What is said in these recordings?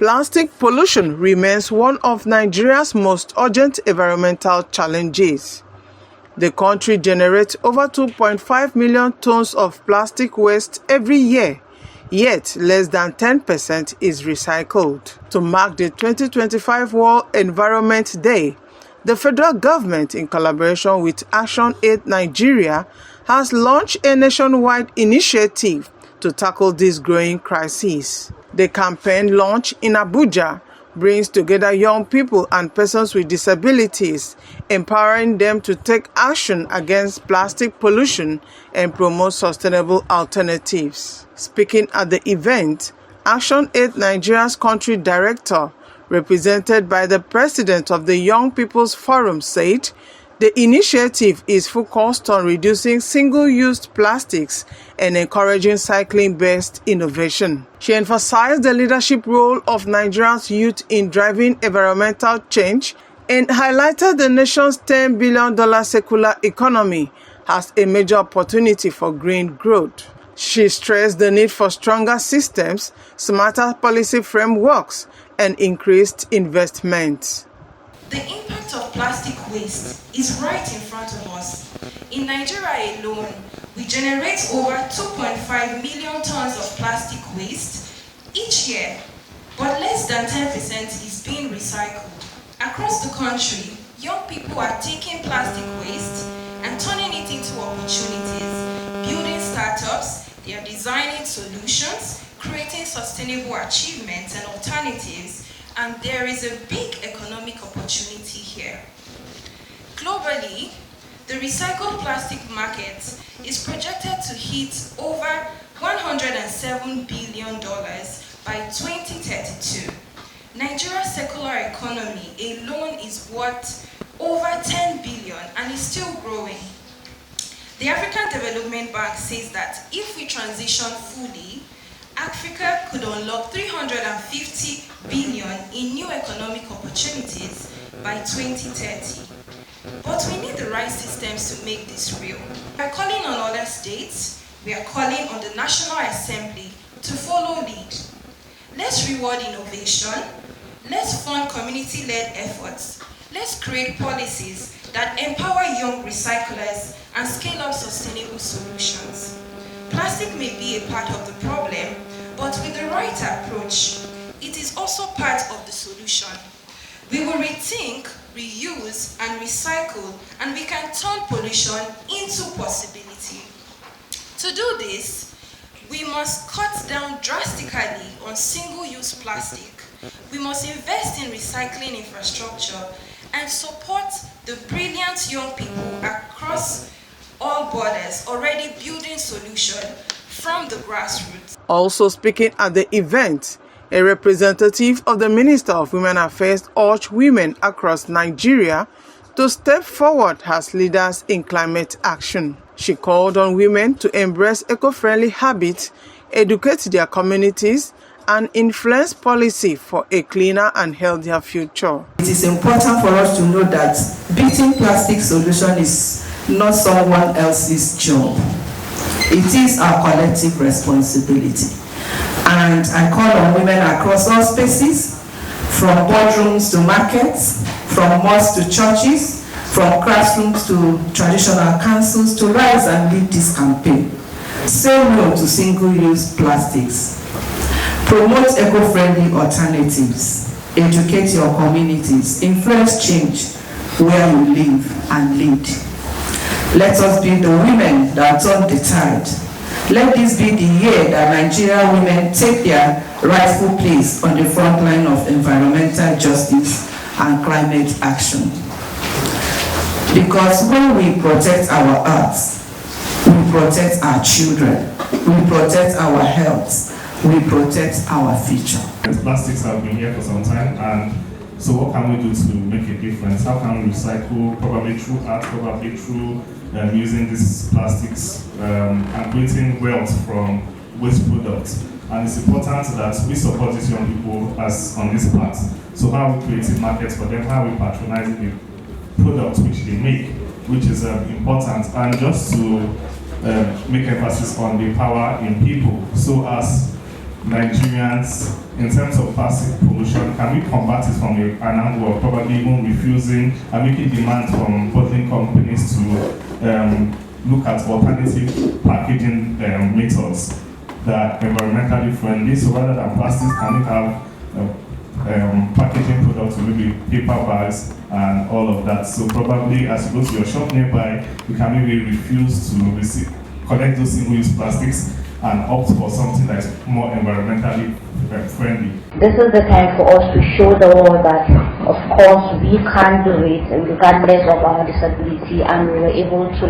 Plastic pollution remains one of Nigeria's most urgent environmental challenges. The country generates over 2.5 million tons of plastic waste every year, yet less than 10% is recycled. To mark the 2025 World Environment Day, the federal government, in collaboration with ActionAid Nigeria, has launched a nationwide initiative to tackle this growing crisis. The campaign, launched in Abuja, brings together young people and persons with disabilities, empowering them to take action against plastic pollution and promote sustainable alternatives. Speaking at the event, ActionAid Nigeria's country director, represented by the president of the Young People's Forum, said the initiative is focused on reducing single-use plastics and encouraging cycling-based innovation. She emphasized the leadership role of Nigeria's youth in driving environmental change and highlighted the nation's $10 billion circular economy as a major opportunity for green growth. She stressed the need for stronger systems, smarter policy frameworks, and increased investment. The impact of plastic waste is right in front of us. In Nigeria alone, we generate over 2.5 million tons of plastic waste each year, but less than 10% is being recycled. Across the country, young people are taking plastic waste and turning it into opportunities, building startups, they are designing solutions, creating sustainable achievements and alternatives, and there is a big economic opportunity here. Globally, the recycled plastic market is projected to hit over $107 billion by 2032. Nigeria's circular economy alone is worth over $10 billion and is still growing. The African Development Bank says that if we transition fully, Africa could unlock $350 billion in new economic opportunities by 2030. But we need the right systems to make this real. We are calling on other states, we are calling on the National Assembly to follow lead. Let's reward innovation, let's fund community-led efforts, let's create policies that empower young recyclers and scale up sustainable solutions. Plastic may be a part of the problem, but with the right approach, it is also part of the solution. We will rethink, reuse, and recycle, and we can turn pollution into possibility. To do this, we must cut down drastically on single-use plastic. We must invest in recycling infrastructure and support the brilliant young people across all borders already building solutions from the grassroots. Also speaking at the event, a representative of the Minister of Women Affairs urged women across Nigeria to step forward as leaders in climate action. She called on women to embrace eco-friendly habits, educate their communities, and influence policy for a cleaner and healthier future. It is important for us to know that beating plastic solution is not someone else's job. It is our collective responsibility. And I call on women across all spaces, from boardrooms to markets, from mosques to churches, from classrooms to traditional councils, to rise and lead this campaign. Say no to single-use plastics. Promote eco-friendly alternatives. Educate your communities. Influence change where you live and lead. Let us be the women that turn the tide. Let this be the year that Nigerian women take their rightful place on the front line of environmental justice and climate action. Because when we protect our earth, we protect our children, we protect our health, we protect our future. Plastics have been here for some time, and so what can we do to make a difference? How can we recycle, probably through art, probably through using these plastics and creating wealth from waste products? And it's important that we support these young people as on this path. So how we create markets for them, how we patronize the products which they make, which is important. And just to make emphasis on the power in people. So as Nigerians, in terms of plastic pollution, can we combat it from an angle of probably even refusing and making demands from bottling companies to look at alternative packaging methods that are environmentally friendly? So rather than plastics, can we have packaging products, maybe paper bags and all of that? So probably as you go to your shop nearby, you can maybe refuse to collect those single-use plastics and opt for something that is more environmentally friendly. This is the time for us to show the world that, of course, we can do it regardless of our disability, and we were able to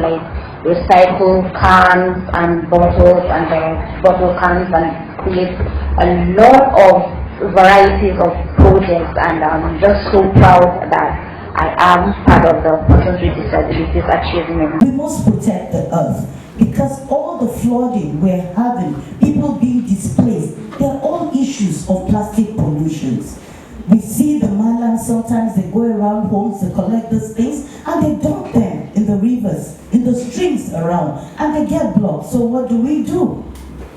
recycle cans and bottles and bottle cans and create a lot of varieties of projects, and I'm just so proud that I am part of the Persons with Disabilities Achievement. We must protect the earth, because all the flooding we're having, people being displaced, they're all issues of plastic pollutions. We see the mainland, sometimes they go around homes, they collect these things, and they dump them in the rivers, in the streams around, and they get blocked. So what do?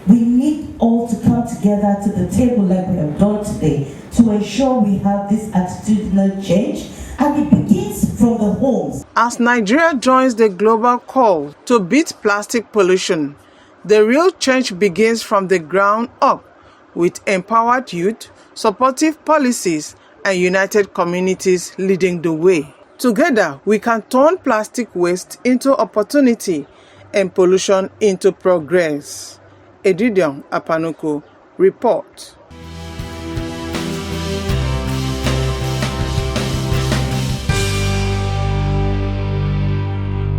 We need all to come together to the table like we have done today to ensure we have this attitudinal change, and it begins from the homes. As Nigeria joins the global call to beat plastic pollution, the real change begins from the ground up with empowered youth, supportive policies, and united communities leading the way. Together, we can turn plastic waste into opportunity and pollution into progress. Edidion Apanuku report.